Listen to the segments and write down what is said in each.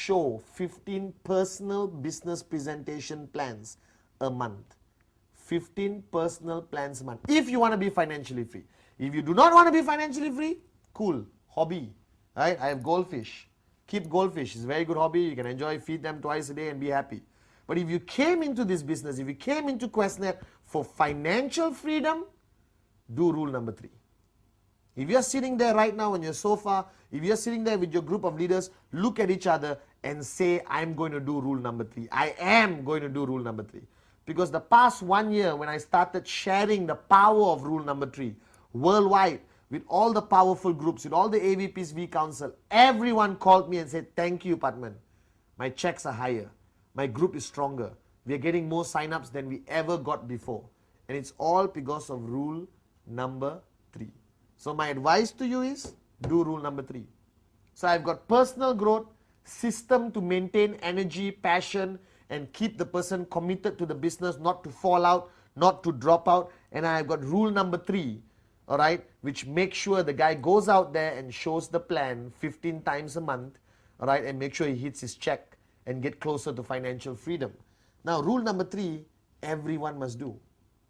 show 15 personal business presentation plans a month. 15 personal plans a month. If you want to be financially free. If you do not want to be financially free, cool, hobby. Right? I have goldfish. Keep goldfish. It's a very good hobby. You can enjoy, feed them twice a day and be happy. But if you came into this business, if you came into QuestNet for financial freedom, do rule number 3. If you're sitting there right now on your sofa, if you're sitting there with your group of leaders, look at each other and say, I'm going to do rule number 3. I am going to do rule number 3. Because the past 1 year, when I started sharing the power of rule number 3 worldwide, with all the powerful groups, with all the AVPs, V Council, everyone called me and said, thank you, Padman. My checks are higher. My group is stronger. We are getting more sign-ups than we ever got before. And it's all because of rule number 3. So my advice to you is, do rule number 3. So I've got personal growth, system to maintain energy, passion, and keep the person committed to the business, not to fall out, not to drop out. And I've got rule number 3, all right, which makes sure the guy goes out there and shows the plan 15 times a month, all right, and make sure he hits his check and get closer to financial freedom. Now, rule number 3, everyone must do.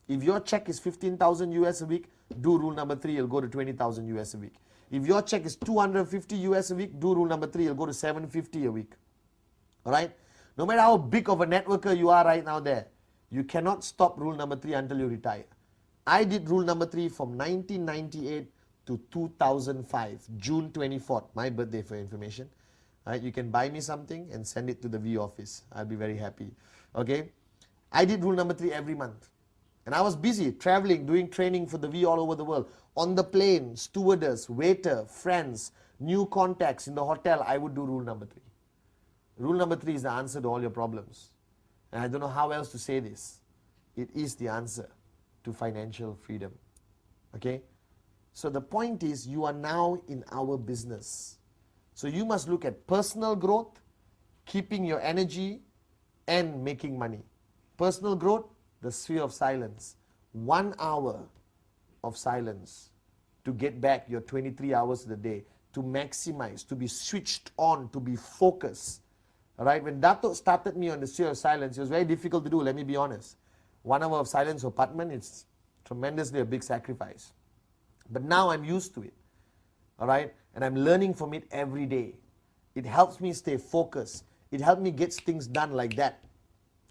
If your check is 15,000 US a week, do rule number 3, you'll go to 20,000 US a week. If your check is 250 US a week, do rule number 3, you'll go to 750 a week. All right? No matter how big of a networker you are right now there, you cannot stop rule number 3 until you retire. I did rule number 3 from 1998 to 2005, June 24th, my birthday for information. Right? You can buy me something and send it to the V office. I'll be very happy. Okay? I did rule number 3 every month. And I was busy traveling, doing training for the V all over the world. On the plane, stewardess, waiter, friends, new contacts in the hotel, I would do rule number 3. Rule number 3 is the answer to all your problems. And I don't know how else to say this. It is the answer to financial freedom. Okay? So the point is, you are now in our business. So you must look at personal growth, keeping your energy, and making money. Personal growth, the sphere of silence. 1 hour of silence to get back your 23 hours of the day, to maximize, to be switched on, to be focused. Alright, when Dato started me on the sphere of silence, it was very difficult to do, let me be honest. 1 hour of silence for Padman, it's tremendously a big sacrifice. But now I'm used to it. Alright, and I'm learning from it every day. It helps me stay focused. It helps me get things done like that.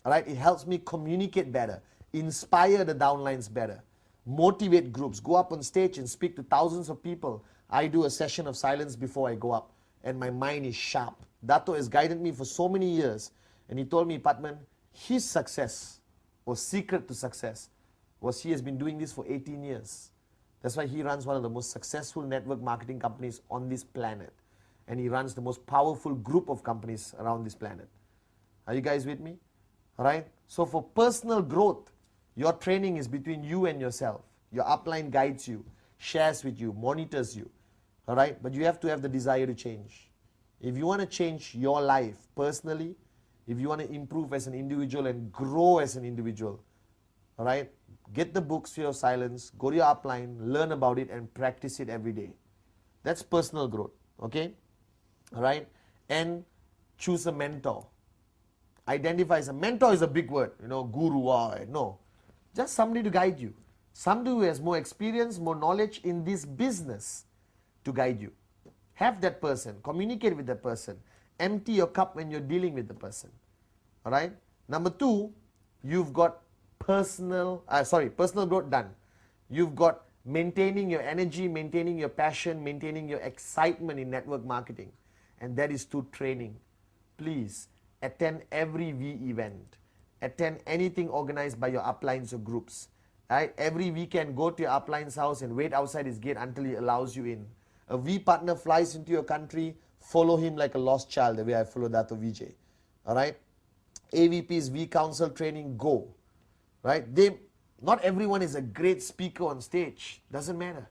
Alright, it helps me communicate better, inspire the downlines better, motivate groups, go up on stage and speak to thousands of people. I do a session of silence before I go up, and my mind is sharp. Dato has guided me for so many years, and he told me, Padman, his success, or secret to success, was he has been doing this for 18 years. That's why he runs one of the most successful network marketing companies on this planet. And he runs the most powerful group of companies around this planet. Are you guys with me? Alright? So for personal growth, your training is between you and yourself. Your upline guides you, shares with you, monitors you. Alright? But you have to have the desire to change. If you want to change your life personally, if you want to improve as an individual and grow as an individual, alright, get the book Sphere of Silence, go to your upline, learn about it and practice it every day. That's personal growth, okay? Alright? And choose a mentor. Identify as a mentor is a big word, you know, guru, no. Just somebody to guide you. Somebody who has more experience, more knowledge in this business to guide you. Have that person, communicate with that person. Empty your cup when you're dealing with the person. Alright? Number 2, you've got personal growth done. You've got maintaining your energy, maintaining your passion, maintaining your excitement in network marketing. And that is through training. Please, attend every V event. Attend anything organized by your uplines or groups. Right? Every weekend, go to your upline's house and wait outside his gate until he allows you in. A V partner flies into your country, follow him like a lost child, the way I follow Dato Vijay. Alright? AVP's V Council training, go. Right? Not everyone is a great speaker on stage. Doesn't matter.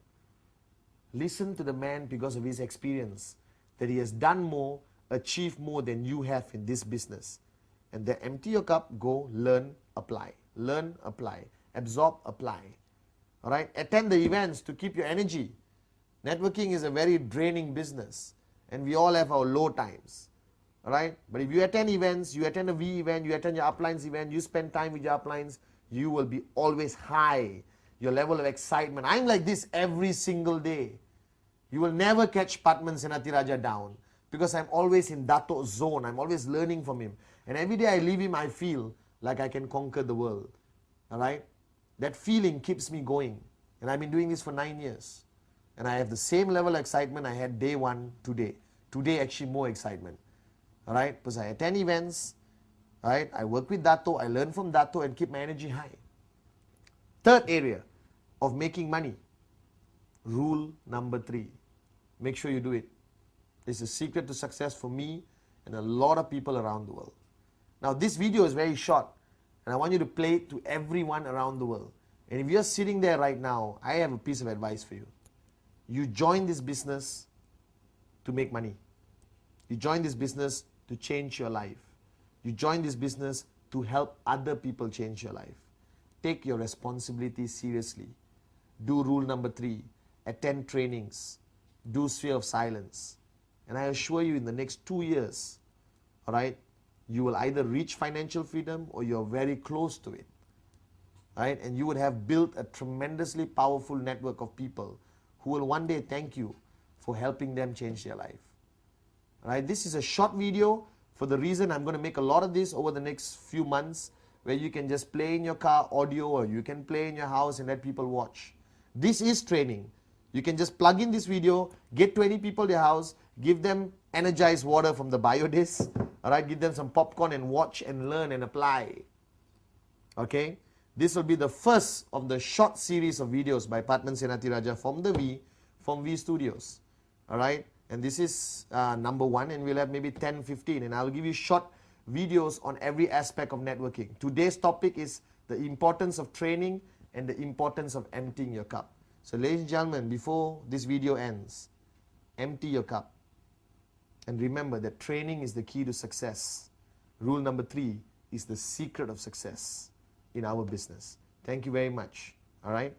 Listen to the man because of his experience. That he has done more, achieved more than you have in this business. And then empty your cup, go, learn, apply. Learn, apply. Absorb, apply. Alright? Attend the events to keep your energy. Networking is a very draining business. And we all have our low times. Alright? But if you attend events, you attend a V event, you attend your uplines event, you spend time with your uplines, you will be always high. Your level of excitement. I'm like this every single day. You will never catch Patman Senatiraja down because I'm always in Dato zone. I'm always learning from him. And every day I leave him, I feel like I can conquer the world. Alright? That feeling keeps me going. And I've been doing this for 9 years. And I have the same level of excitement I had day one today. Today actually more excitement. Alright? Because I attend events. Alright? I work with Dato. I learn from Dato and keep my energy high. Third area of making money. Rule number 3. Make sure you do it. It's a secret to success for me and a lot of people around the world. Now this video is very short and I want you to play it to everyone around the world. And if you're sitting there right now, I have a piece of advice for you. You join this business to make money. You join this business to change your life. You join this business to help other people change your life. Take your responsibility seriously. Do rule number 3. Attend trainings. Do sphere of silence. And I assure you in the next 2 years, alright, you will either reach financial freedom or you're very close to it. Right? And you would have built a tremendously powerful network of people who will one day thank you for helping them change their life. Right? This is a short video for the reason I'm going to make a lot of this over the next few months where you can just play in your car audio or you can play in your house and let people watch. This is training. You can just plug in this video, get 20 people in your house, give them energized water from the biodis, alright, give them some popcorn and watch and learn and apply. Okay? This will be the first of the short series of videos by Patman Senatiraja from V Studios. Alright? And this is number 1 and we'll have maybe 10, 15 and I'll give you short videos on every aspect of networking. Today's topic is the importance of training and the importance of emptying your cup. So ladies and gentlemen, before this video ends, empty your cup. And remember that training is the key to success. Rule number 3 is the secret of success in our business. Thank you very much. All right.